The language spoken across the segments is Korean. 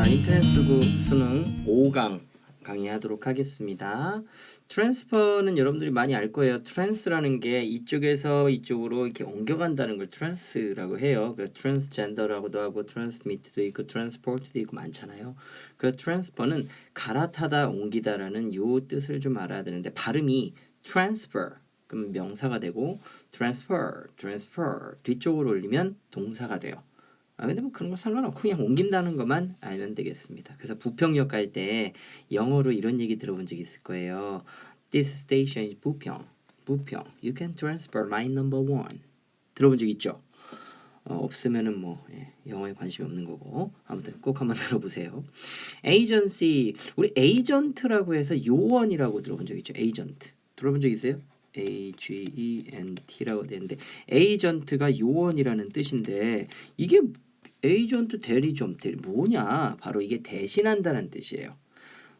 인터넷 수능 5강 강의하도록 하겠습니다. 트랜스퍼는 여러분들이 많이 알 거예요. 트랜스라는 게 이쪽에서 이쪽으로 이렇게 옮겨간다는 걸 트랜스라고 해요. 그래서 트랜스젠더라고도 하고 트랜스미트도 있고 트랜스포트도 있고 많잖아요. 그 트랜스퍼는 갈아타다 옮기다라는 요 뜻을 좀 알아야 되는데 발음이 transfer 그럼 명사가 되고 transfer 뒤쪽으로 올리면 동사가 돼요. 근데 뭐 그런 거 상관없고 그냥 옮긴다는 것만 알면 되겠습니다. 그래서 부평역 갈 때 영어로 이런 얘기 들어본 적 있을 거예요. This station is 부평. You can transfer line number 1. 들어본 적 있죠? 없으면은 뭐 영어에 관심이 없는 거고 아무튼 꼭 한번 들어보세요. 에이전시 우리 에이전트라고 해서 요원이라고 들어본 적 있죠? 에이전트 들어본 적 있어요? AGENT라고 되는데 에이전트가 요원이라는 뜻인데 이게 에이전트 대리점 대리 뭐냐? 바로 이게 대신한다는 뜻이에요.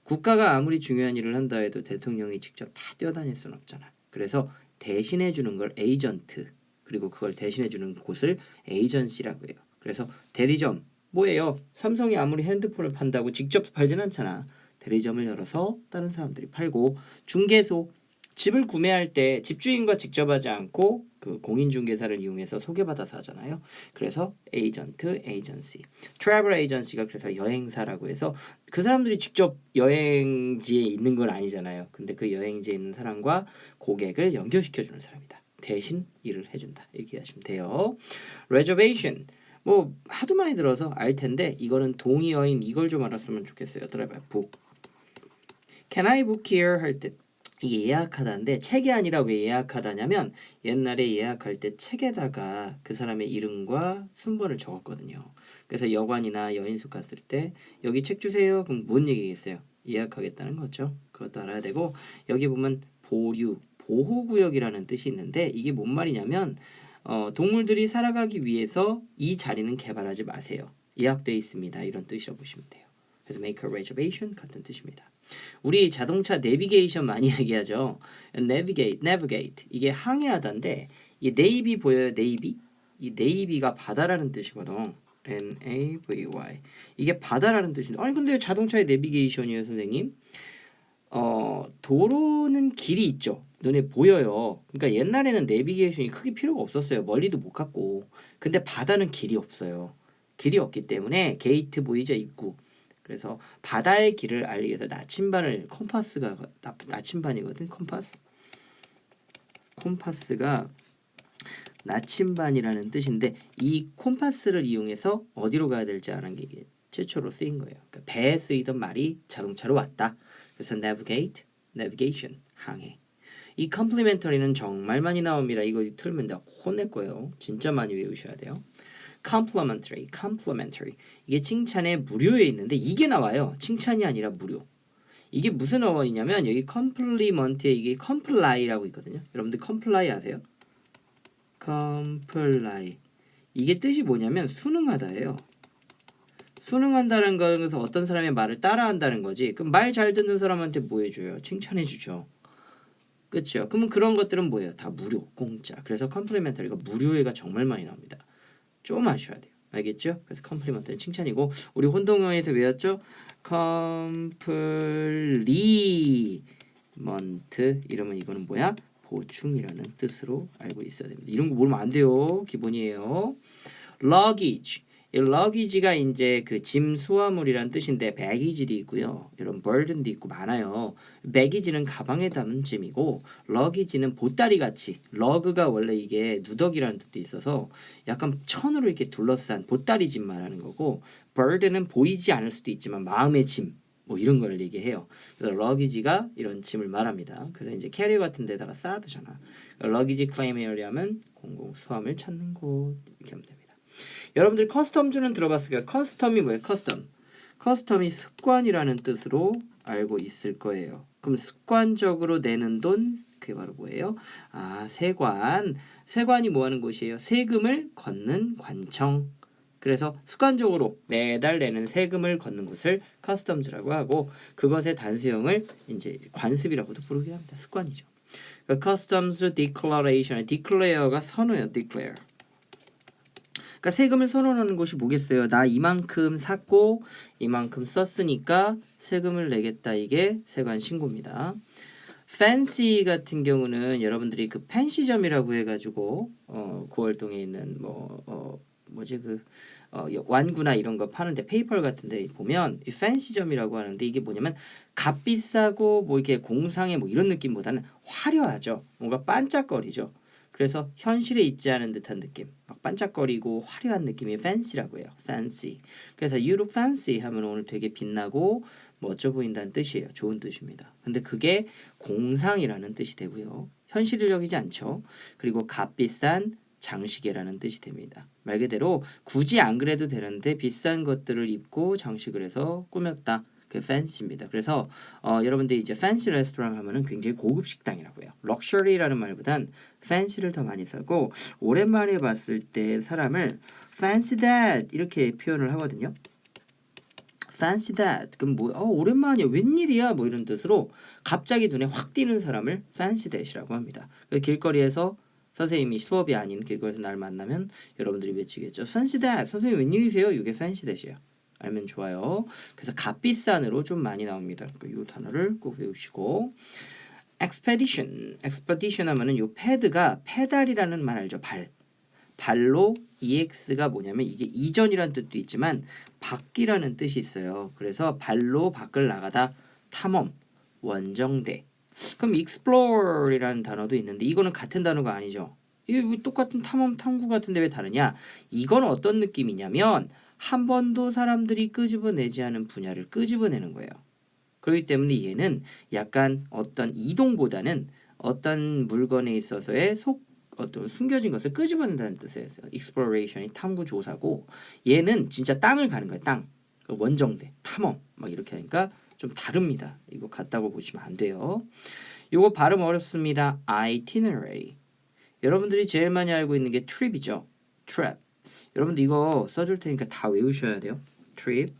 국가가 아무리 중요한 일을 한다 해도 대통령이 직접 다 뛰어다닐 수는 없잖아. 그래서 대신해 주는 걸 에이전트 그리고 그걸 대신해 주는 곳을 에이전시라고 해요. 그래서 대리점 뭐예요? 삼성이 아무리 핸드폰을 판다고 직접 팔진 않잖아. 대리점을 열어서 다른 사람들이 팔고 중개소 집을 구매할 때 집주인과 직접 하지 않고 그 공인중개사를 이용해서 소개받아서 하잖아요. 그래서 에이전트, 에이전시, 트래블 에이전시가 그래서 여행사라고 해서 그 사람들이 직접 여행지에 있는 건 아니잖아요. 근데 그 여행지에 있는 사람과 고객을 연결시켜주는 사람이다. 대신 일을 해준다. 이렇게 하시면 돼요. reservation 뭐 하도 많이 들어서 알 텐데 이거는 동의어인 이걸 좀 알았으면 좋겠어요. 들어봐요. book. Can I book here 할 때 이게 예약하다인데 책이 아니라 왜 예약하다냐면 옛날에 예약할 때 책에다가 그 사람의 이름과 순번을 적었거든요. 그래서 여관이나 여인숙 갔을 때 여기 책 주세요. 그럼 뭔 얘기겠어요? 예약하겠다는 거죠. 그것도 알아야 되고 여기 보면 보류, 보호구역이라는 뜻이 있는데 이게 뭔 말이냐면 동물들이 살아가기 위해서 이 자리는 개발하지 마세요. 예약돼 있습니다. 이런 뜻이라고 보시면 돼요. 그래서 make a reservation 같은 뜻입니다. 우리 자동차 내비게이션 많이 얘기하죠. navigate 이게 항해하다인데 이 네이비 보여요? 네이비? 이 네이비가 바다라는 뜻이거든. N-A-V-Y 이게 바다라는 뜻인데 아니 근데 자동차의 내비게이션이에요 선생님? 도로는 길이 있죠. 눈에 보여요. 그러니까 옛날에는 내비게이션이 크게 필요가 없었어요. 멀리도 못 갔고. 근데 바다는 길이 없어요. 길이 없기 때문에 게이트 보이죠? 입구. 그래서 바다의 길을 알리기 위해서 나침반을 컴파스가 나침반이거든. 콤파스가 나침반이라는 뜻인데 이 콤파스를 이용해서 어디로 가야 될지 아는 게 최초로 쓰인 거예요. 그러니까 배에 쓰이던 말이 자동차로 왔다. 그래서 navigation 항해. 이 complementary는 정말 많이 나옵니다. 이거 틀면 내가 혼낼 거예요. 진짜 많이 외우셔야 돼요. complimentary 이게 칭찬의 무료에 있는데 이게 나와요. 칭찬이 아니라 무료. 이게 무슨 어원이냐면 여기 compliment에 이게 comply라고 있거든요. 여러분들 comply 아세요? comply 이게 뜻이 뭐냐면 순응하다예요. 순응한다는 것은 어떤 사람의 말을 따라한다는 거지. 그럼 말 잘 듣는 사람한테 뭐 해줘요? 칭찬해주죠. 그렇죠? 그러면 그런 것들은 뭐예요? 다 무료, 공짜. 그래서 complimentary가 무료에가 정말 많이 나옵니다. 좀 아셔야 돼요. 알겠죠? 그래서 컴플리먼트는 칭찬이고 우리 혼동어에서 외웠죠? 컴플리먼트 이러면 이거는 뭐야? 보충이라는 뜻으로 알고 있어야 됩니다. 이런 거 모르면 안 돼요. 기본이에요. luggage 이 luggage가 이제 그 짐 수화물이라는 뜻인데 baggage도 있고요. 이런 burden도 있고 많아요. baggage는 가방에 담은 짐이고 luggage는 보따리 같이 lug가 원래 이게 누더기라는 뜻도 있어서 약간 천으로 이렇게 둘러싼 보따리 짐 말하는 거고 burden은 보이지 않을 수도 있지만 마음의 짐 뭐 이런 걸 얘기해요. 그래서 luggage가 이런 짐을 말합니다. 그래서 이제 캐리어 같은 데다가 쌓아두잖아. luggage claim area면 공공 수화물 찾는 곳 이렇게 하면 됩니다. 여러분들 커스텀즈는 들어봤을까요? 커스텀이 뭐예요? 커스텀이 습관이라는 뜻으로 알고 있을 거예요. 그럼 습관적으로 내는 돈 그게 바로 뭐예요? 세관이 뭐 하는 곳이에요? 세금을 걷는 관청. 그래서 습관적으로 매달 내는 세금을 걷는 곳을 커스텀즈라고 하고 그것의 단수형을 이제 관습이라고도 부르기도 합니다. 습관이죠. 그러니까 customs declaration, declare가 선호예요. declare. 그러니까 세금을 선언하는 것이 뭐겠어요? 나 이만큼 샀고 이만큼 썼으니까 세금을 내겠다. 이게 세관 신고입니다. fancy 같은 경우는 여러분들이 그 펜시점이라고 해가지고 구월동에 있는 뭐지 완구나 이런 거 파는데 페이펄 같은데 보면 이 펜시점이라고 하는데 이게 뭐냐면 값 비싸고 뭐 이렇게 공상의 뭐 이런 느낌보다는 화려하죠. 뭔가 반짝거리죠. 그래서 현실에 있지 않은 듯한 느낌, 막 반짝거리고 화려한 느낌이 fancy라고 해요. fancy. 그래서 you look fancy 하면 오늘 되게 빛나고 멋져 보인다는 뜻이에요. 좋은 뜻입니다. 근데 그게 공상이라는 뜻이 되고요. 현실적이지 않죠. 그리고 값비싼 장시계라는 뜻이 됩니다. 말 그대로 굳이 안 그래도 되는데 비싼 것들을 입고 장식을 해서 꾸몄다. 그 fancy입니다. 그래서 여러분들이 이제 fancy 레스토랑 하면은 굉장히 고급 식당이라고 해요. luxury라는 말보단 fancy를 더 많이 쓰고 오랜만에 봤을 때 사람을 fancy that 이렇게 표현을 하거든요. fancy that 그럼 뭐 오랜만이야 웬일이야 뭐 이런 뜻으로 갑자기 눈에 확 띄는 사람을 fancy that이라고 합니다. 길거리에서 선생님이 수업이 아닌 길거리에서 날 만나면 여러분들이 외치겠죠. fancy that 선생님 웬일이세요? 이게 fancy that이에요. 알면 좋아요. 그래서 값비싼으로 좀 많이 나옵니다. 이 단어를 꼭 외우시고 expedition 하면은 요 패드가 페달이라는 말 알죠? 발로 ex가 뭐냐면 이게 이전이라는 뜻도 있지만 밖이라는 뜻이 있어요. 그래서 발로 밖을 나가다 탐험, 원정대. 그럼 explore이라는 단어도 있는데 이거는 같은 단어가 아니죠. 이게 왜 똑같은 탐험, 탐구 같은데 왜 다르냐? 이건 어떤 느낌이냐면 한 번도 사람들이 끄집어내지 않은 분야를 끄집어내는 거예요. 그렇기 때문에 얘는 약간 어떤 이동보다는 어떤 물건에 있어서의 어떤 숨겨진 것을 끄집어낸다는 뜻이에요. exploration이 탐구 조사고 얘는 진짜 땅을 가는 거예요. 땅. 원정대, 탐험 막 이렇게 하니까 좀 다릅니다. 이거 같다고 보시면 안 돼요. 이거 발음 어렵습니다. itinerary. 여러분들이 제일 많이 알고 있는 게 trip이죠. trip. 여러분들 이거 써줄 테니까 다 외우셔야 돼요. trip.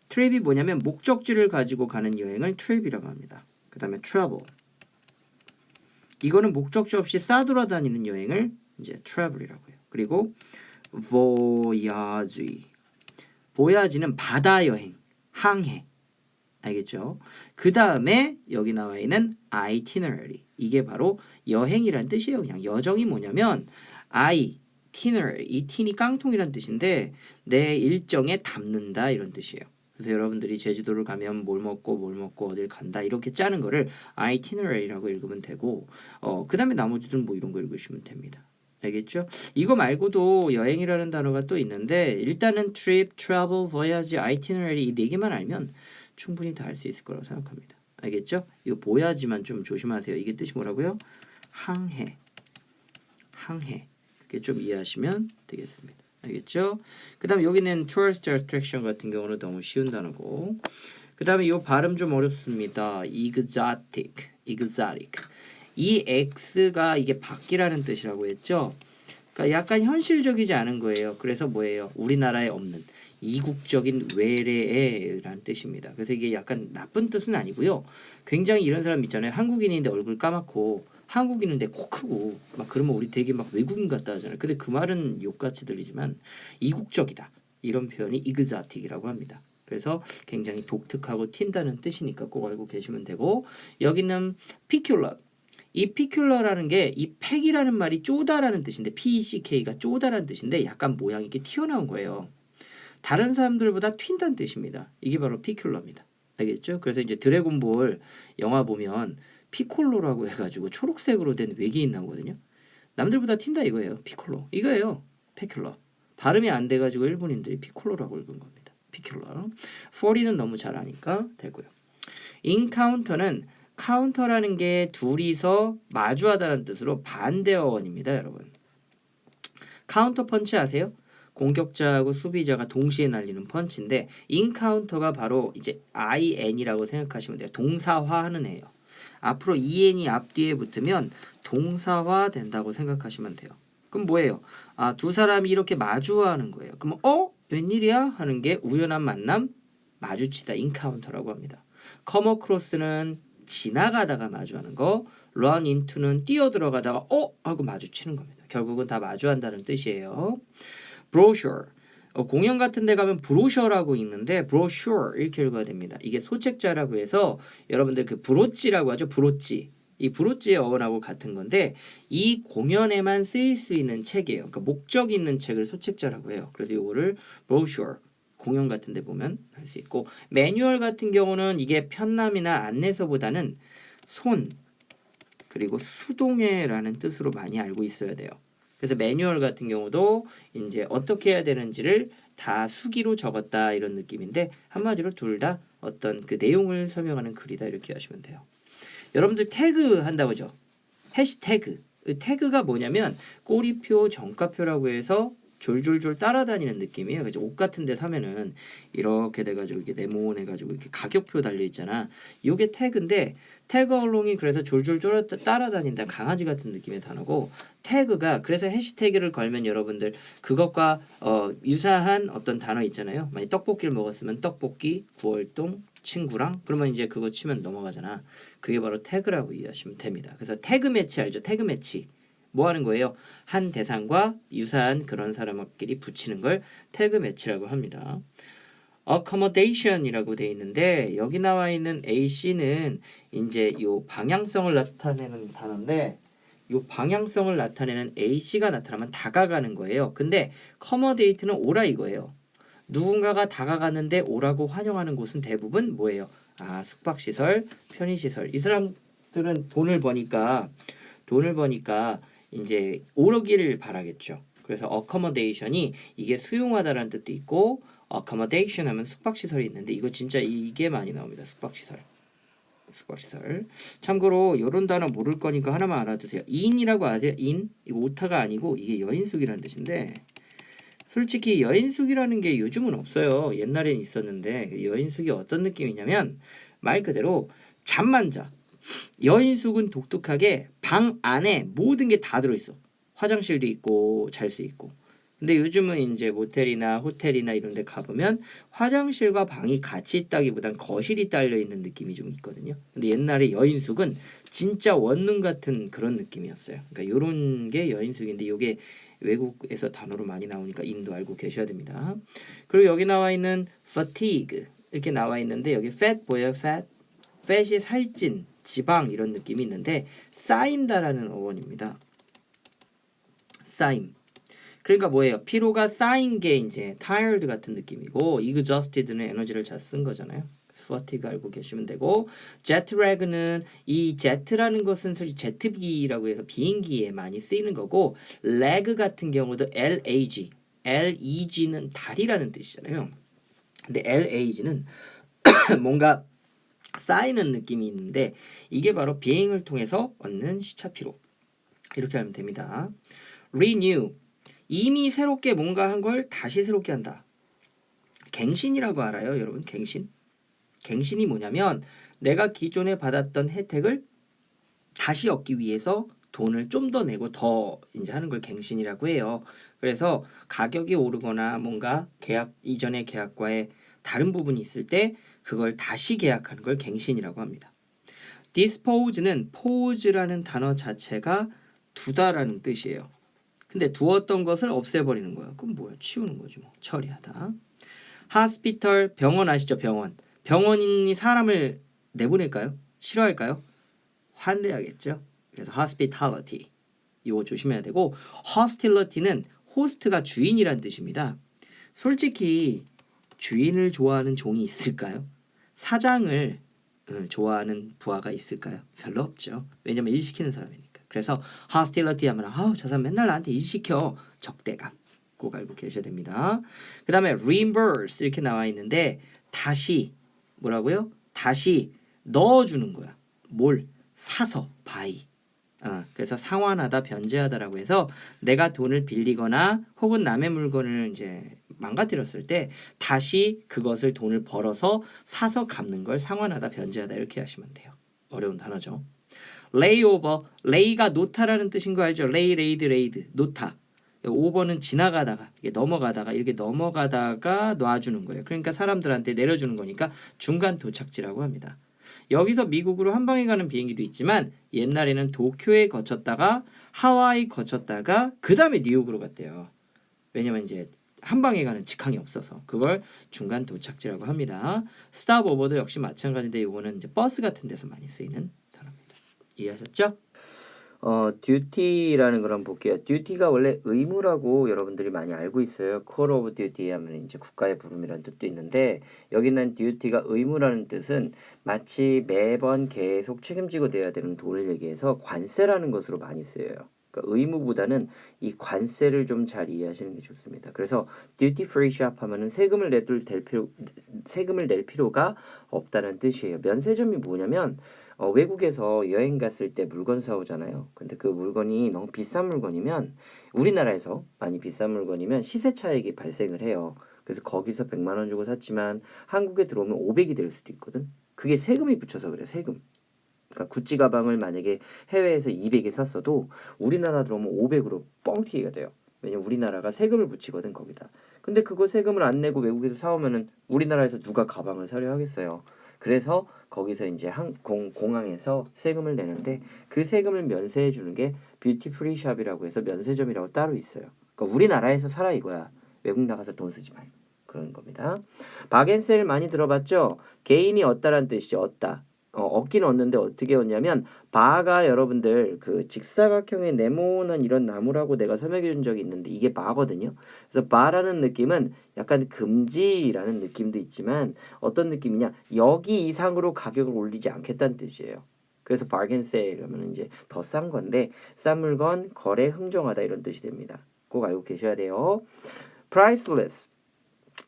trip이 뭐냐면 목적지를 가지고 가는 여행을 trip이라고 합니다. 그 다음에 travel. 이거는 목적지 없이 싸돌아다니는 여행을 이제 travel이라고 해요. 그리고 voyage. voyage는 바다 여행, 항해. 알겠죠? 그 다음에 여기 나와 있는 itinerary. 이게 바로 여행이란 뜻이에요. 그냥 여정이 뭐냐면 itinerary. 이 t이 깡통이란 뜻인데 내 일정에 담는다 이런 뜻이에요. 그래서 여러분들이 제주도를 가면 뭘 먹고 어딜 간다 이렇게 짜는 거를 itinerary라고 읽으면 되고 그 다음에 나머지는 뭐 이런 거 읽으시면 됩니다. 알겠죠? 이거 말고도 여행이라는 단어가 또 있는데 일단은 trip, travel, voyage, itinerary 이 네 개만 알면 충분히 다 할 수 있을 거라고 생각합니다. 알겠죠? 이거 보야지만 좀 조심하세요. 이게 뜻이 뭐라고요? 항해. 이렇게 좀 이해하시면 되겠습니다. 알겠죠? 그 다음에 여기는 tourist attraction 같은 경우는 너무 쉬운 단어고 그 다음에 이 발음 좀 어렵습니다. exotic. 이 X가 이게 밖이라는 뜻이라고 했죠? 그러니까 약간 현실적이지 않은 거예요. 그래서 뭐예요? 우리나라에 없는 이국적인 외래에라는 뜻입니다. 그래서 이게 약간 나쁜 뜻은 아니고요. 굉장히 이런 사람 있잖아요. 한국인인데 얼굴 까맣고 한국인인데 코 크고 막 그러면 우리 되게 막 외국인 같다 하잖아요. 근데 그 말은 욕같이 들리지만 이국적이다. 이런 표현이 exotic이라고 합니다. 그래서 굉장히 독특하고 튄다는 뜻이니까 꼭 알고 계시면 되고 여기는 peculiar. 이 peculiar라는 게 이 팩이라는 말이 쪼다라는 뜻인데 PECK가 쪼다라는 뜻인데 약간 모양이 이렇게 튀어나온 거예요. 다른 사람들보다 튄다는 뜻입니다. 이게 바로 피큘러입니다. 알겠죠? 그래서 이제 드래곤볼 영화 보면 피콜로라고 해가지고 초록색으로 된 외계인 나오거든요. 남들보다 튄다 이거예요. 피콜로. 이거예요. 피큘러. 발음이 안 돼가지고 일본인들이 피콜로라고 읽은 겁니다. 피큘러. 40는 너무 잘 아니까 되고요. 인카운터는 카운터라는 게 둘이서 마주하다라는 뜻으로 반대어원입니다. 여러분. 카운터 펀치 아세요? 공격자하고 수비자가 동시에 날리는 펀치인데 인카운터가 바로 이제 IN이라고 생각하시면 돼요. 동사화하는 애예요. 앞으로 EN이 앞뒤에 붙으면 동사화 된다고 생각하시면 돼요. 그럼 뭐예요? 두 사람이 이렇게 마주하는 거예요. 그럼 웬일이야? 하는 게 우연한 만남, 마주치다 인카운터라고 합니다. come across는 지나가다가 마주하는 거, run into는 뛰어 들어가다가 하고 마주치는 겁니다. 결국은 다 마주한다는 뜻이에요. brochure. 공연 같은 데 가면 브로셔라고 있는데 brochure 이렇게 읽어야 됩니다. 이게 소책자라고 해서 여러분들 그 브로치라고 하죠. 브로치. 이 브로치의 어원하고 같은 건데 이 공연에만 쓰일 수 있는 책이에요. 그러니까 목적 있는 책을 소책자라고 해요. 그래서 이거를 brochure 공연 같은 데 보면 할 수 있고 매뉴얼 같은 경우는 이게 편남이나 안내서보다는 손 그리고 수동해라는 뜻으로 많이 알고 있어야 돼요. 그래서 매뉴얼 같은 경우도 이제 어떻게 해야 되는지를 다 수기로 적었다 이런 느낌인데 한마디로 둘 다 어떤 그 내용을 설명하는 글이다 이렇게 하시면 돼요. 여러분들 태그 한다고죠. 해시태그. 태그가 뭐냐면 꼬리표, 정가표라고 해서 졸졸졸 따라다니는 느낌이에요. 그래서 옷 같은 데 사면은 이렇게 돼가지고 이렇게 네모내가지고 이렇게 가격표 달려있잖아. 요게 태그인데 태그 얼롱이 그래서 졸졸졸 따라다닌다. 강아지 같은 느낌의 단어고 태그가 그래서 해시태그를 걸면 여러분들 그것과 유사한 어떤 단어 있잖아요. 만약 떡볶이를 먹었으면 떡볶이, 구월동, 친구랑 그러면 이제 그거 치면 넘어가잖아. 그게 바로 태그라고 이해하시면 됩니다. 그래서 태그 매치 알죠? 태그 매치. 뭐 하는 거예요? 한 대상과 유사한 그런 사람끼리 붙이는 걸 태그 매치라고 합니다. accommodation이라고 돼 있는데 여기 나와 있는 AC는 이제 요 방향성을 나타내는 단어인데 요 방향성을 나타내는 AC가 나타나면 다가가는 거예요. 근데 accommodate는 오라 이거예요. 누군가가 다가가는데 오라고 환영하는 곳은 대부분 뭐예요? 숙박시설, 편의시설. 이 사람들은 돈을 버니까 이제 오르기를 바라겠죠. 그래서 accommodation이 이게 수용하다라는 뜻도 있고 accommodation 하면 숙박시설이 있는데 이거 진짜 이게 많이 나옵니다. 숙박시설. 참고로 이런 단어 모를 거니까 하나만 알아두세요. 인이라고 아세요? 인? 이거 오타가 아니고 이게 여인숙이라는 뜻인데 솔직히 여인숙이라는 게 요즘은 없어요. 옛날엔 있었는데 여인숙이 어떤 느낌이냐면 말 그대로 잠만 자. 여인숙은 독특하게 방 안에 모든 게 다 들어있어. 화장실도 있고 잘 수 있고. 근데 요즘은 이제 모텔이나 호텔이나 이런 데 가보면 화장실과 방이 같이 있다기보단 거실이 딸려 있는 느낌이 좀 있거든요. 근데 옛날에 여인숙은 진짜 원룸 같은 그런 느낌이었어요. 그러니까 요런 게 여인숙인데 요게 외국에서 단어로 많이 나오니까 인도 알고 계셔야 됩니다. 그리고 여기 나와 있는 fatigue 이렇게 나와 있는데 여기 fat 보여요? fat이 살찐 지방 이런 느낌이 있는데 쌓인다라는 어원입니다. 쌓임. 그러니까 뭐예요? 피로가 쌓인 게 이제 tired 같은 느낌이고 exhausted는 에너지를 잘 쓴 거잖아요. fatigue 알고 계시면 되고 jet lag는 이 jet라는 것은 사실 제트기라고 해서 비행기에 많이 쓰이는 거고 lag 같은 경우도 leg는 다리라는 뜻이잖아요. 근데 lag는 뭔가 쌓이는 느낌이 있는데 이게 바로 비행을 통해서 얻는 시차 피로 이렇게 하면 됩니다. renew 이미 새롭게 뭔가 한 걸 다시 새롭게 한다. 갱신이라고 알아요, 여러분? 갱신이 뭐냐면 내가 기존에 받았던 혜택을 다시 얻기 위해서 돈을 좀 더 내고 더 이제 하는 걸 갱신이라고 해요. 그래서 가격이 오르거나 뭔가 계약 이전의 계약과의 다른 부분이 있을 때 그걸 다시 계약하는 걸 갱신이라고 합니다. dispose는 pose라는 단어 자체가 두다라는 뜻이에요. 근데 두었던 것을 없애버리는 거야. 그럼 뭐야? 치우는 거지 뭐. 처리하다. hospital 병원 아시죠? 병원인이 사람을 내보낼까요? 싫어할까요? 환대하겠죠. 그래서 hospitality 이거 조심해야 되고 hostility는 호스트가 주인이란 뜻입니다. 솔직히 주인을 좋아하는 종이 있을까요? 사장을 좋아하는 부하가 있을까요? 별로 없죠. 왜냐면 일 시키는 사람이니까. 그래서 hostility 하면 저 사람 맨날 나한테 일 시켜. 적대감. 꼭 알고 계셔야 됩니다. 그 다음에 reimburse 이렇게 나와 있는데 다시 뭐라고요? 다시 넣어주는 거야. 뭘? 사서 buy. 그래서 상환하다, 변제하다라고 해서 내가 돈을 빌리거나 혹은 남의 물건을 이제 망가뜨렸을 때 다시 그것을 돈을 벌어서 사서 갚는 걸 상환하다, 변제하다 이렇게 하시면 돼요. 어려운 단어죠. 레이오버, 레이가 놓다라는 뜻인 거 알죠? 레이드, 놓다. 오버는 지나가다가 넘어가다가 이렇게 넘어가다가 놔주는 거예요. 그러니까 사람들한테 내려주는 거니까 중간 도착지라고 합니다. 여기서 미국으로 한 방에 가는 비행기도 있지만 옛날에는 도쿄에 거쳤다가 하와이 거쳤다가 그 다음에 뉴욕으로 갔대요. 왜냐면 이제 한 방에 가는 직항이 없어서 그걸 중간 도착지라고 합니다. 스탑 오버도 역시 마찬가지인데 이거는 이제 버스 같은 데서 많이 쓰이는 단어입니다. 이해하셨죠? 듀티라는 걸 한번 볼게요. 듀티가 원래 의무라고 여러분들이 많이 알고 있어요. Call of Duty 하면 이제 국가의 부름이라는 뜻도 있는데 여기는 듀티가 의무라는 뜻은 마치 매번 계속 책임지고 내야 되는 돈을 얘기해서 관세라는 것으로 많이 쓰여요. 그러니까 의무보다는 이 관세를 좀 잘 이해하시는 게 좋습니다. 그래서 듀티 프리 샵 하면은 세금을 낼 필요가 없다는 뜻이에요. 면세점이 뭐냐면 외국에서 여행 갔을 때 물건 사오잖아요. 근데 그 물건이 너무 비싼 물건이면 우리나라에서 많이 비싼 물건이면 시세 차익이 발생을 해요. 그래서 거기서 100만 원 주고 샀지만 한국에 들어오면 500이 될 수도 있거든. 그게 세금이 붙여서 그래, 세금. 그러니까 구찌 가방을 만약에 해외에서 200에 샀어도 우리나라 들어오면 500으로 뻥튀기가 돼요. 왜냐면 우리나라가 세금을 붙이거든 거기다. 근데 그거 세금을 안 내고 외국에서 사오면은 우리나라에서 누가 가방을 사려 하겠어요. 그래서 거기서 이제 공항에서 세금을 내는데 그 세금을 면세해 주는 게 뷰티 프리 샵이라고 해서 면세점이라고 따로 있어요. 그러니까 우리나라에서 살아 이거야. 외국 나가서 돈 쓰지 말고 그런 겁니다. 박앤셀 많이 들어봤죠? 개인이 얻다라는 뜻이죠. 얻다. 얻긴 얻는데 어떻게 얻냐면 바가 여러분들 그 직사각형의 네모난 이런 나무라고 내가 설명해 준 적이 있는데 이게 바거든요. 그래서 바라는 느낌은 약간 금지라는 느낌도 있지만 어떤 느낌이냐 여기 이상으로 가격을 올리지 않겠다는 뜻이에요. 그래서 bargain sale 하면 이제 더 싼 건데 싼 물건 거래 흥정하다 이런 뜻이 됩니다. 꼭 알고 계셔야 돼요. priceless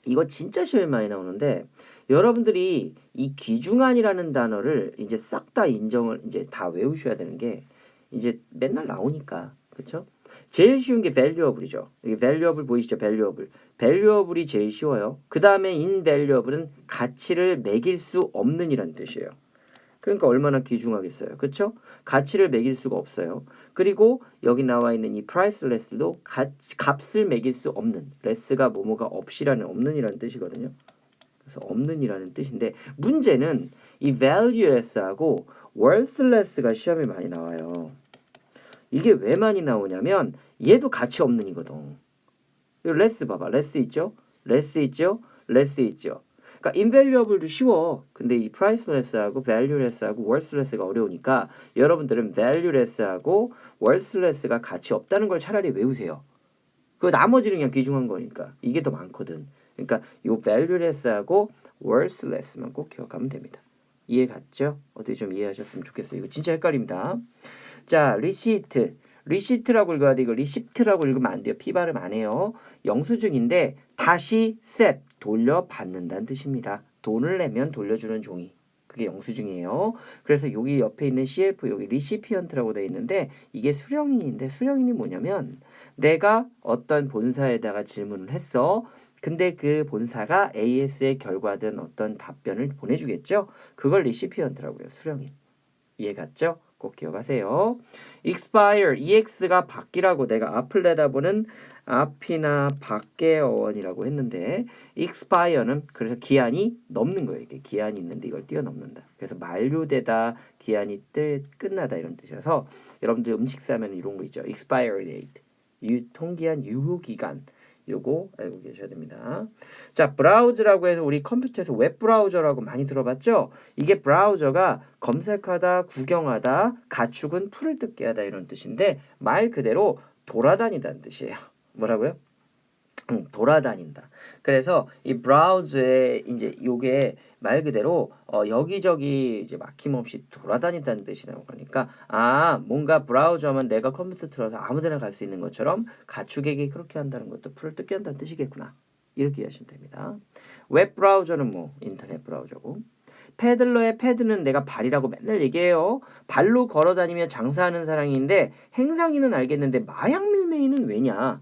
이거 진짜 시험에 많이 나오는데 여러분들이 이 귀중한이라는 단어를 이제 싹 다 인정을 이제 다 외우셔야 되는 게 이제 맨날 나오니까 그렇죠? 제일 쉬운 게 valuable이죠. 이게 valuable 보이시죠? valuable이 제일 쉬워요. 그 다음에 invaluable은 가치를 매길 수 없는 이란 뜻이에요. 그러니까 얼마나 귀중하겠어요. 그렇죠? 가치를 매길 수가 없어요. 그리고 여기 나와 있는 이 priceless도 값을 매길 수 없는 less가 뭐뭐가 없이라는 없는이라는 뜻이거든요. 그래서 없는이라는 뜻인데 문제는 이 valueless하고 worthless가 시험에 많이 나와요. 이게 왜 많이 나오냐면 얘도 가치 없는이거든. less 봐봐. less 있죠? less 있죠? less 있죠? 그러니까 invaluable도 쉬워. 근데 이 priceless하고 valueless하고 worthless가 어려우니까 여러분들은 valueless하고 worthless가 가치 없다는 걸 차라리 외우세요. 그 나머지는 그냥 귀중한 거니까 이게 더 많거든. 그러니까 요 valueless하고 worthless만 꼭 기억하면 됩니다. 이해 갔죠? 어떻게 좀 이해하셨으면 좋겠어요. 이거 진짜 헷갈립니다. 자, receipt. 리시트라고 읽어야 돼. 이거 리시프트라고 읽으면 안 돼요. 피 발음 안 해요. 영수증인데 다시 셉 돌려받는다는 뜻입니다. 돈을 내면 돌려주는 종이. 그게 영수증이에요. 그래서 여기 옆에 있는 CF 여기 리시피언트라고 되어 있는데 이게 수령인인데 수령인이 뭐냐면 내가 어떤 본사에다가 질문을 했어. 근데 그 본사가 AS의 결과든 어떤 답변을 보내주겠죠. 그걸 리시피언트라고 해요. 수령인. 이해 갔죠? 꼭 기억하세요. expire, ex가 밖이라고 내가 앞을 내다보는 앞이나 밖의 어원이라고 했는데 expire는 그래서 기한이 넘는 거예요. 이게 기한이 있는데 이걸 뛰어넘는다. 그래서 만료되다, 기한이 끝나다 이런 뜻이어서 여러분들 음식 사면 이런 거 있죠. expire date, 유통기한, 유효기간. 요거 알고 계셔야 됩니다. 자, 브라우저라고 해서 우리 컴퓨터에서 웹 브라우저라고 많이 들어봤죠? 이게 브라우저가 검색하다, 구경하다, 가축은 풀을 뜯게 하다 이런 뜻인데 말 그대로 돌아다니다는 뜻이에요. 뭐라고요? 돌아다닌다. 그래서 이 브라우저에 이제 요게 말 그대로 여기저기 이제 막힘없이 돌아다닌다는 뜻이 나오니까 뭔가 브라우저만 내가 컴퓨터 틀어서 아무데나 갈 수 있는 것처럼 가축에게 그렇게 한다는 것도 풀을 뜯게 한다는 뜻이겠구나. 이렇게 이해하시면 됩니다. 웹 브라우저는 뭐 인터넷 브라우저고 패들러의 패드는 내가 발이라고 맨날 얘기해요. 발로 걸어다니며 장사하는 사람인데 행상이는 알겠는데 마약 밀매인은 왜냐?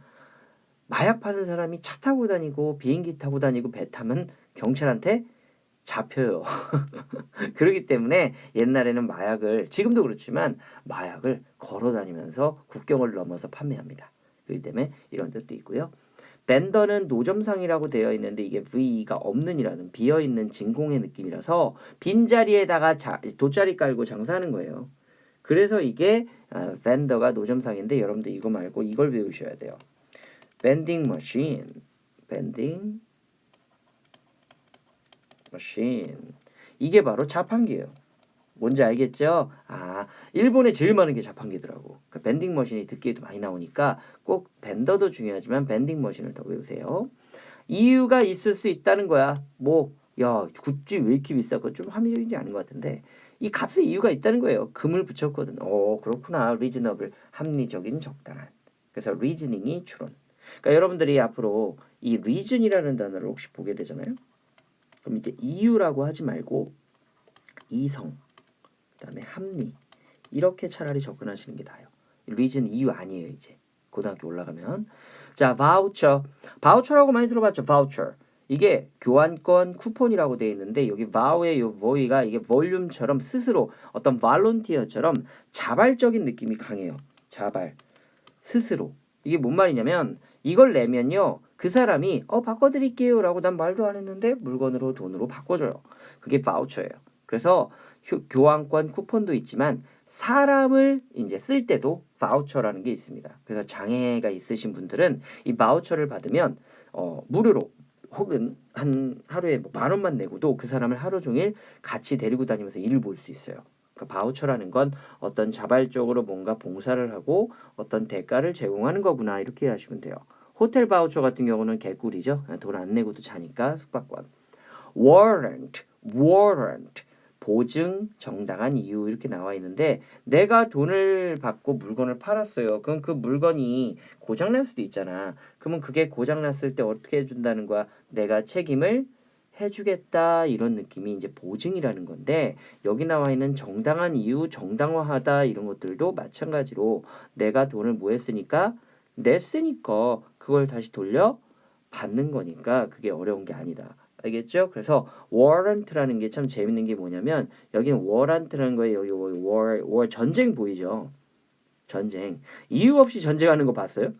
마약 파는 사람이 차 타고 다니고 비행기 타고 다니고 배 타면 경찰한테 잡혀요. 그렇기 때문에 옛날에는 마약을 지금도 그렇지만 마약을 걸어 다니면서 국경을 넘어서 판매합니다. 그렇기 때문에 이런 뜻도 있고요. vendor는 노점상이라고 되어 있는데 이게 V가 없는이라는 비어있는 진공의 느낌이라서 빈자리에다가 돗자리 깔고 장사하는 거예요. 그래서 이게 vendor가 노점상인데 여러분들 이거 말고 이걸 배우셔야 돼요. vending machine. vending machine. 이게 바로 자판기예요. 뭔지 알겠죠? 일본에 제일 많은 게 자판기더라고. 그러니까 밴딩 머신이 듣기에도 많이 나오니까 꼭 밴더도 중요하지만 밴딩 머신을 더 외우세요. 이유가 있을 수 있다는 거야. 야, 굿즈 왜 이렇게 비싸? 그건 좀 합리적이지 않은 것 같은데 이 값에 이유가 있다는 거예요. 금을 붙였거든. 그렇구나. reasonable, 합리적인, 적당한. 그래서 reasoning이 추론. 그러니까 여러분들이 앞으로 이 reason이라는 단어를 혹시 보게 되잖아요. 그럼 이제 이유라고 하지 말고 이성, 그다음에 합리 이렇게 차라리 접근하시는 게 나아요. reason 이유 아니에요. 이제 고등학교 올라가면. 자, 바우처라고 많이 들어봤죠. 바우처. 이게 교환권 쿠폰이라고 되어 있는데 여기 vow의 요 vo이가 이게 볼륨처럼 스스로 어떤 volunteer처럼 자발적인 느낌이 강해요. 자발, 스스로. 이게 뭔 말이냐면 이걸 내면요. 그 사람이 바꿔드릴게요 라고 난 말도 안 했는데 물건으로 돈으로 바꿔줘요. 그게 바우처예요. 그래서 교환권 쿠폰도 있지만 사람을 이제 쓸 때도 바우처라는 게 있습니다. 그래서 장애가 있으신 분들은 이 바우처를 받으면 무료로 혹은 한 하루에 만 원만 내고도 그 사람을 하루 종일 같이 데리고 다니면서 일을 볼 수 있어요. 그러니까 바우처라는 건 어떤 자발적으로 뭔가 봉사를 하고 어떤 대가를 제공하는 거구나 이렇게 하시면 돼요. 호텔 바우처 같은 경우는 개꿀이죠. 돈 안 내고도 자니까 숙박권. warrant, 보증, 정당한 이유 이렇게 나와 있는데 내가 돈을 받고 물건을 팔았어요. 그럼 그 물건이 고장날 수도 있잖아. 그러면 그게 고장났을 때 어떻게 해준다는 거야? 내가 책임을 해주겠다 이런 느낌이 이제 보증이라는 건데 여기 나와 있는 정당한 이유, 정당화하다 이런 것들도 마찬가지로 내가 돈을 뭐 했으니까 냈으니까 그걸 다시 돌려 받는 거니까 그게 어려운 게 아니다. 알겠죠? 그래서 warrant라는 게 참 재밌는 게 뭐냐면 여기는 warrant라는 거에 여기 war 전쟁 보이죠? 전쟁. 이유 없이 전쟁하는 거 봤어요?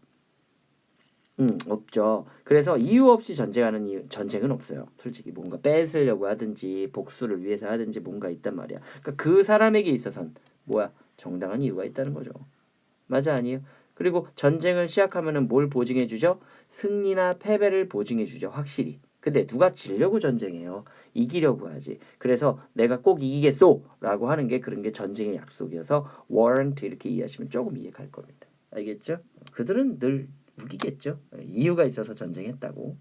없죠. 그래서 이유 없이 전쟁은 없어요. 솔직히 뭔가 뺏으려고 하든지 복수를 위해서 하든지 뭔가 있단 말이야. 그러니까 그 사람에게 있어서는 뭐야? 정당한 이유가 있다는 거죠. 맞아 아니에요? 그리고 전쟁을 시작하면은 뭘 보증해 주죠? 승리나 패배를 보증해 주죠. 확실히. 근데 누가 지려고 전쟁해요? 이기려고 하지. 그래서 내가 꼭 이기겠소! 라고 하는 게 그런 게 전쟁의 약속이어서 warrant 이렇게 이해하시면 조금 이해갈 겁니다. 알겠죠? 그들은 늘 우기겠죠. 이유가 있어서 전쟁했다고.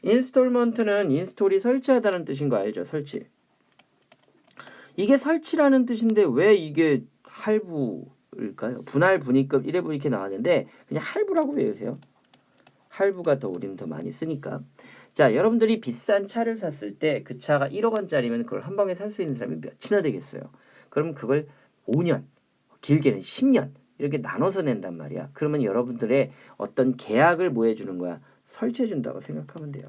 인스톨먼트는 인스톨이 설치하다는 뜻인 거 알죠? 설치. 이게 설치라는 뜻인데 왜 이게 할부일까요? 분할 분위급 1회분 이렇게 나왔는데 그냥 할부라고 외우세요. 할부가 더 우리는 더 많이 쓰니까. 자, 여러분들이 비싼 차를 샀을 때 그 차가 1억 원짜리면 그걸 한 방에 살 수 있는 사람이 몇이나 되겠어요. 그럼 그걸 5년, 길게는 10년 이렇게 나눠서 낸단 말이야. 그러면 여러분들의 어떤 계약을 뭐 해주는 거야? 설치해 준다고 생각하면 돼요.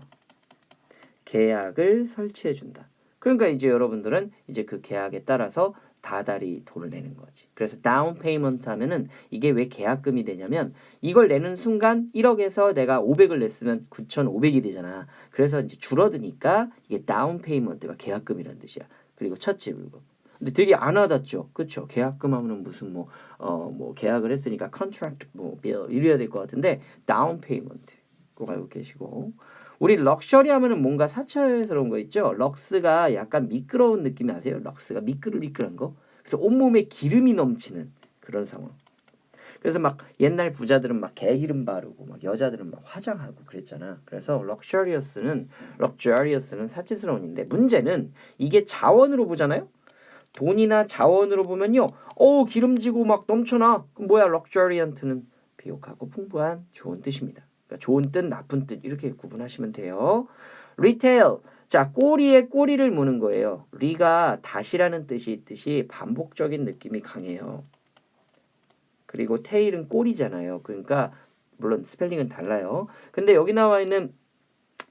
계약을 설치해 준다. 그러니까 이제 여러분들은 이제 그 계약에 따라서 다달이 돈을 내는 거지. 그래서 다운 페이먼트 하면은 이게 왜 계약금이 되냐면 이걸 내는 순간 1억에서 내가 500을 냈으면 9,500이 되잖아. 그래서 이제 줄어드니까 이게 다운 페이먼트가 계약금이라는 뜻이야. 그리고 첫째 물건. 근데 되게 안 와닿죠. 그렇죠? 계약금 하면은 무슨 뭐 계약을 했으니까 컨트랙트 빌 이래야 될 것 같은데 다운 페이먼트 꼭 알고 계시고 우리 럭셔리 하면은 뭔가 사치스러운 거 있죠? 럭스가 약간 미끄러운 느낌이 아세요? 럭스가 미끌미끌한 거. 그래서 온몸에 기름이 넘치는 그런 상황. 그래서 막 옛날 부자들은 막 개기름 바르고 막 여자들은 막 화장하고 그랬잖아. 그래서 럭셔리어스는 사치스러운인데 문제는 이게 자원으로 보잖아요. 돈이나 자원으로 보면요. 기름지고 막 넘쳐나. 그럼 뭐야? 럭셔리언트는 비옥하고 풍부한 좋은 뜻입니다. 그러니까 좋은 뜻, 나쁜 뜻 이렇게 구분하시면 돼요. 리테일. 자, 꼬리에 꼬리를 무는 거예요. 리가 다시라는 뜻이 있듯이 반복적인 느낌이 강해요. 그리고 테일은 꼬리잖아요. 그러니까 물론 스펠링은 달라요. 근데 여기 나와 있는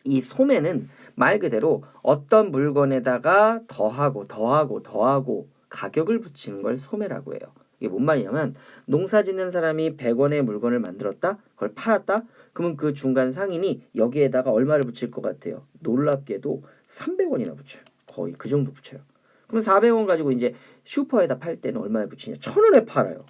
이 소매는 말 그대로 어떤 물건에다가 더하고 가격을 붙이는 걸 소매라고 해요. 이게 뭔 말이냐면 농사 짓는 사람이 100원의 물건을 만들었다. 그걸 팔았다. 그러면 그 중간 상인이 여기에다가 얼마를 붙일 것 같아요? 놀랍게도 300원이나 붙여요. 거의 그 정도 붙여요. 그럼 400원 가지고 이제 슈퍼에다 팔 때는 얼마에 붙이냐? 1000원에 팔아요.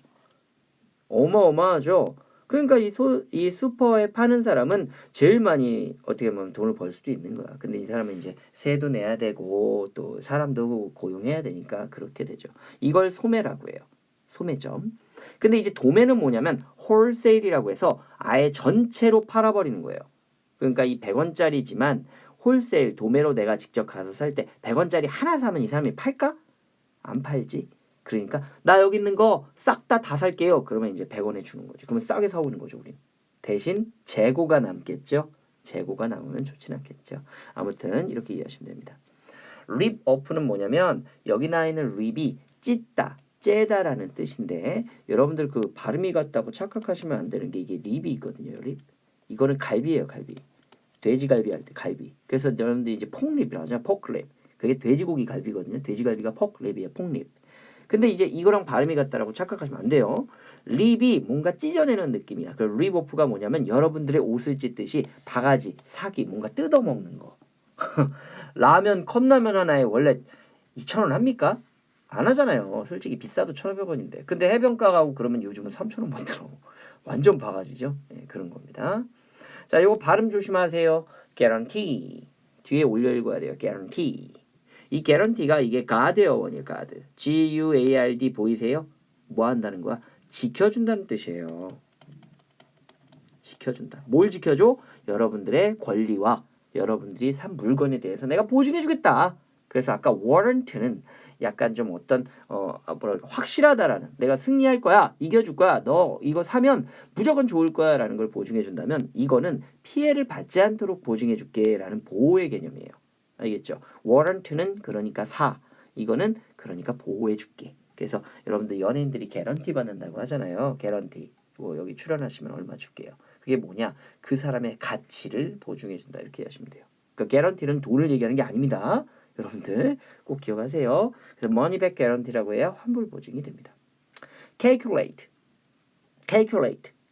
어마어마하죠. 그러니까 이 슈퍼에 파는 사람은 제일 많이 어떻게 보면 돈을 벌 수도 있는 거야. 근데 이 사람은 이제 세도 내야 되고 또 사람도 고용해야 되니까 그렇게 되죠. 이걸 소매라고 해요. 소매점. 근데 이제 도매는 뭐냐면 홀세일이라고 해서 아예 전체로 팔아버리는 거예요. 그러니까 이 100원짜리지만 홀세일 도매로 내가 직접 가서 살 때 100원짜리 하나 사면 이 사람이 팔까? 안 팔지. 그러니까 나 여기 있는 거 싹 다 살게요. 그러면 이제 100원에 주는 거죠. 그러면 싸게 사오는 거죠, 우린. 대신 재고가 남겠죠. 재고가 남으면 좋진 않겠죠. 아무튼 이렇게 이해하시면 됩니다. rip off는 뭐냐면 여기 나와 있는 rip이 찢다, 째다라는 뜻인데 여러분들 그 발음이 같다고 착각하시면 안 되는 게 이게 rip이 있거든요. rip. 이거는 갈비예요, 갈비. 돼지갈비 할 때 갈비. 그래서 여러분들이 이제 폭립이라고 하잖아요. 포크립. 그게 돼지고기 갈비거든요. 돼지갈비가 포크립이에요. 폭립. 근데 이제 이거랑 발음이 같다라고 착각하시면 안 돼요. 립이 뭔가 찢어내는 느낌이야. 그 립오프가 뭐냐면 여러분들의 옷을 찢듯이 바가지, 사기, 뭔가 뜯어먹는 거. 라면, 컵라면 하나에 원래 2,000원 합니까? 안 하잖아요. 솔직히 비싸도 1,500원인데. 근데 해변가 가고 그러면 요즘은 3,000원 받더라고. 완전 바가지죠. 네, 그런 겁니다. 자, 이거 발음 조심하세요. guarantee. 뒤에 올려 읽어야 돼요. guarantee. 이 guarantee가 이게 guard의 어원이에요. guard. G-U-A-R-D 보이세요? 뭐 한다는 거야? 지켜준다는 뜻이에요. 지켜준다. 뭘 지켜줘? 여러분들의 권리와 여러분들이 산 물건에 대해서 내가 보증해주겠다. 그래서 아까 warrant는 약간 좀 어떤 뭐랄까 확실하다라는 내가 승리할 거야, 이겨줄 거야, 너 이거 사면 무조건 좋을 거야라는 걸 보증해준다면 이거는 피해를 받지 않도록 보증해줄게라는 보호의 개념이에요. 알겠죠? warrant는 그러니까 이거는 그러니까 보호해줄게. 그래서 여러분들 연예인들이 개런티 받는다고 하잖아요. 개런티. 뭐 여기 출연하시면 얼마 줄게요. 그게 뭐냐? 그 사람의 가치를 보증해준다 이렇게 하시면 돼요. 그러니까 개런티는 돈을 얘기하는 게 아닙니다. 여러분들 꼭 기억하세요. 그래서 money back guarantee라고 해야 환불 보증이 됩니다. calculate.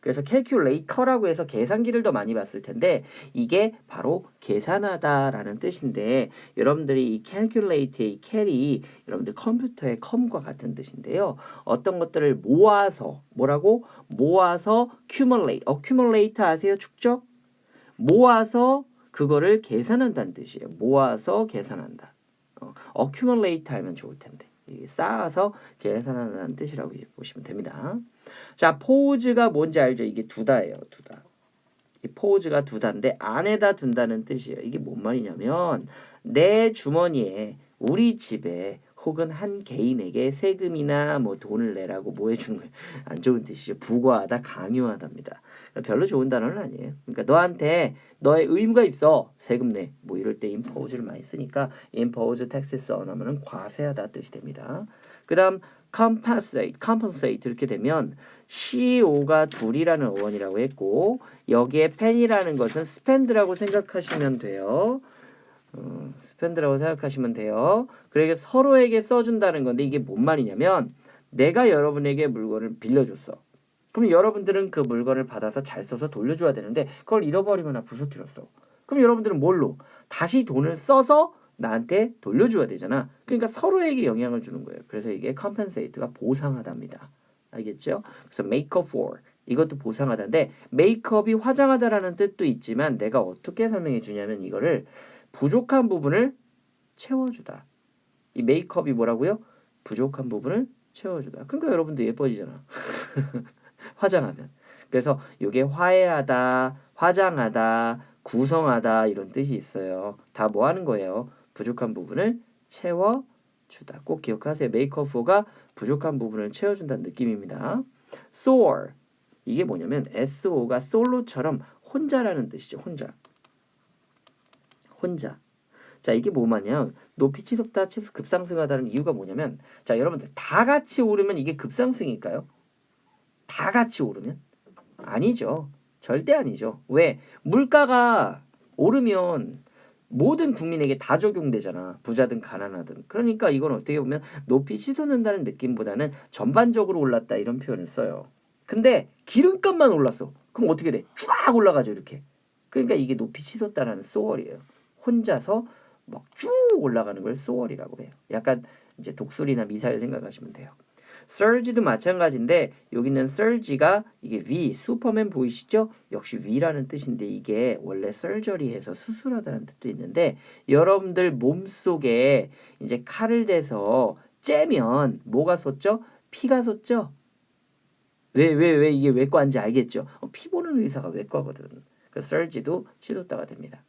그래서 calculator라고 해서 계산기를 더 많이 봤을 텐데 이게 바로 계산하다라는 뜻인데 여러분들이 이 calculate의 이 cal이 여러분들 컴퓨터의 com과 같은 뜻인데요. 어떤 것들을 모아서 뭐라고? 모아서 accumulate 아세요? 축적? 모아서 그거를 계산한다는 뜻이에요. 모아서 계산한다. accumulate 하면 좋을 텐데. 쌓아서 계산한다는 뜻이라고 보시면 됩니다. 자, 포즈가 뭔지 알죠? 이게 두다예요. 두다. 이 포즈가 두다인데 안에다 둔다는 뜻이에요. 이게 뭔 말이냐면 내 주머니에 우리 집에 혹은 한 개인에게 세금이나 뭐 돈을 내라고 뭐 해주는 거예요. 안 좋은 뜻이죠. 부과하다, 강요하답니다. 별로 좋은 단어는 아니에요. 그러니까 너한테 너의 의무가 있어. 세금 내. 뭐 이럴 때 impose를 많이 쓰니까 impose taxes on 하면은 과세하다 뜻이 됩니다. 그다음 compensate 이렇게 되면 CO가 둘이라는 어원이라고 했고 여기에 pen이라는 것은 spend라고 생각하시면 돼요. 스펜드라고 생각하시면 돼요. 그러니까 서로에게 써준다는 건데 이게 뭔 말이냐면 내가 여러분에게 물건을 빌려줬어. 그럼 여러분들은 그 물건을 받아서 잘 써서 돌려줘야 되는데 그걸 잃어버리거나 부서뜨렸어. 그럼 여러분들은 뭘로? 다시 돈을 써서 나한테 돌려줘야 되잖아. 그러니까 서로에게 영향을 주는 거예요. 그래서 이게 compensate가 보상하답니다. 알겠죠? 그래서 make up for 이것도 보상하다인데 makeup이 화장하다라는 뜻도 있지만 내가 어떻게 설명해 주냐면 이거를 부족한 부분을 채워주다. 이 메이크업이 뭐라고요? 부족한 부분을 채워주다. 그러니까 여러분도 예뻐지잖아. 화장하면. 그래서 이게 화해하다, 화장하다, 구성하다 이런 뜻이 있어요. 다 뭐 하는 거예요? 부족한 부분을 채워주다. 꼭 기억하세요. 메이크업 for가 부족한 부분을 채워준다는 느낌입니다. soar 이게 뭐냐면 SO가 솔로처럼 혼자라는 뜻이죠. 혼자. 자, 이게 뭐냐면 높이 치솟다, 급상승하다는 이유가 뭐냐면 자, 여러분들 다 같이 오르면 이게 급상승일까요? 다 같이 오르면? 아니죠. 절대 아니죠. 왜? 물가가 오르면 모든 국민에게 다 적용되잖아. 부자든 가난하든. 그러니까 이건 어떻게 보면 높이 치솟는다는 느낌보다는 전반적으로 올랐다 이런 표현을 써요. 근데 기름값만 올랐어. 그럼 어떻게 돼? 쫙 올라가죠 이렇게. 그러니까 이게 높이 치솟다라는 소월이에요. 혼자서 막 쭉 올라가는 걸 소월이라고 해요. 약간 이제 독수리나 미사일 생각하시면 돼요. surge도 마찬가지인데 여기는 surge가 이게 위, 슈퍼맨 보이시죠? 역시 위라는 뜻인데 이게 원래 surgery에서 수술하다는 뜻도 있는데 여러분들 몸속에 이제 칼을 대서 째면 뭐가 솟죠? 피가 솟죠? 왜 이게 외과인지 알겠죠? 피 보는 의사가 외과거든. 그 surge도 치솟다가 됩니다.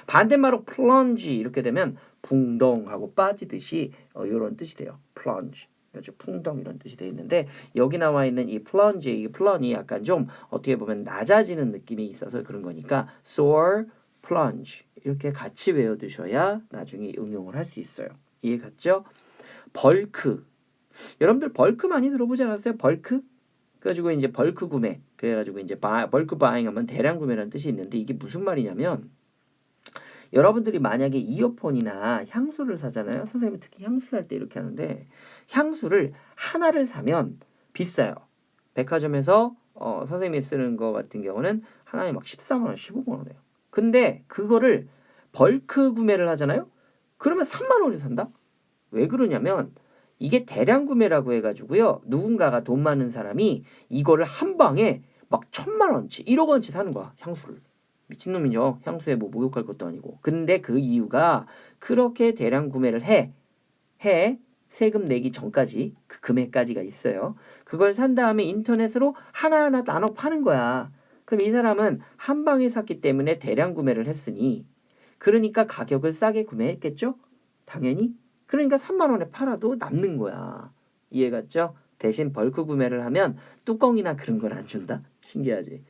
반대말로 plunge 이렇게 되면 붕덩하고 빠지듯이 이런 뜻이 돼요. plunge. 그렇죠. 풍덩 이런 뜻이 되어 있는데 여기 나와 있는 이 plunge, 이 plun이 약간 좀 어떻게 보면 낮아지는 느낌이 있어서 그런 거니까 soar, plunge 이렇게 같이 외워두셔야 나중에 응용을 할 수 있어요. 이해 갔죠? 벌크. 여러분들 벌크 많이 들어보지 않았어요? 벌크? 그래가지고 이제 벌크 구매. 그래가지고 이제 벌크 바잉 하면 대량 구매라는 뜻이 있는데 이게 무슨 말이냐면 여러분들이 만약에 이어폰이나 향수를 사잖아요. 선생님이 특히 향수 살 때 이렇게 하는데 향수를 하나를 사면 비싸요. 백화점에서 선생님이 쓰는 거 같은 경우는 하나에 막 14만 원, 15만 원이에요. 근데 그거를 벌크 구매를 하잖아요. 그러면 3만 원에 산다? 왜 그러냐면 이게 대량 구매라고 해가지고요. 누군가가 돈 많은 사람이 이거를 한 방에 막 1,000만 원치, 1억 원치 사는 거야. 향수를. 미친놈이죠. 향수에 뭐 목욕할 것도 아니고. 근데 그 이유가 그렇게 대량 구매를 해 세금 내기 전까지 그 금액까지가 있어요. 그걸 산 다음에 인터넷으로 하나하나 나눠 파는 거야. 그럼 이 사람은 한 방에 샀기 때문에 대량 구매를 했으니 그러니까 가격을 싸게 구매했겠죠? 당연히. 그러니까 3만 원에 팔아도 남는 거야. 이해 갔죠? 대신 벌크 구매를 하면 뚜껑이나 그런 걸 안 준다? 신기하지?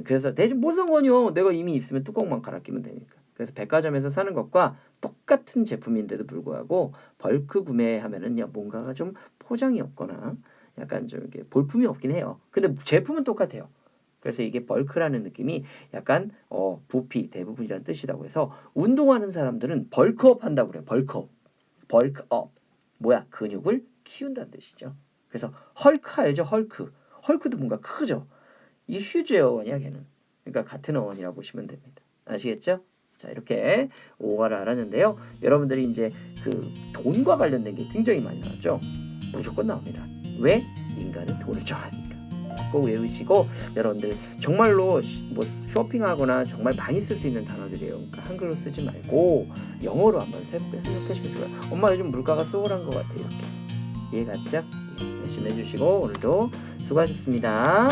그래서 대신 뭐 상관이요? 내가 이미 있으면 뚜껑만 갈아 끼면 되니까. 그래서 백화점에서 사는 것과 똑같은 제품인데도 불구하고 벌크 구매하면은요 뭔가가 좀 포장이 없거나 약간 좀 이렇게 볼품이 없긴 해요. 근데 제품은 똑같아요. 그래서 이게 벌크라는 느낌이 약간 부피 대부분이라는 뜻이라고 해서 운동하는 사람들은 벌크업 한다고 그래요. 벌크업. 벌크업. 뭐야? 근육을 키운다는 뜻이죠. 그래서 헐크 알죠? 헐크. 헐크도 뭔가 크죠. 이 휴지의 어원이야 걔는. 그러니까 같은 어원이라고 보시면 됩니다. 아시겠죠? 자 이렇게 오가를 알았는데요. 여러분들이 이제 그 돈과 관련된 게 굉장히 많이 나왔죠. 무조건 나옵니다. 왜? 인간은 돈을 좋아하니까. 꼭 외우시고 여러분들 정말로 뭐 쇼핑하거나 정말 많이 쓸 수 있는 단어들이에요. 그러니까 한글로 쓰지 말고 영어로 한번 생각하시면 좋아요. 엄마 요즘 물가가 쏘홀한 것 같아 이렇게. 이해 갔죠? 예, 열심히 해주시고 오늘도 수고하셨습니다.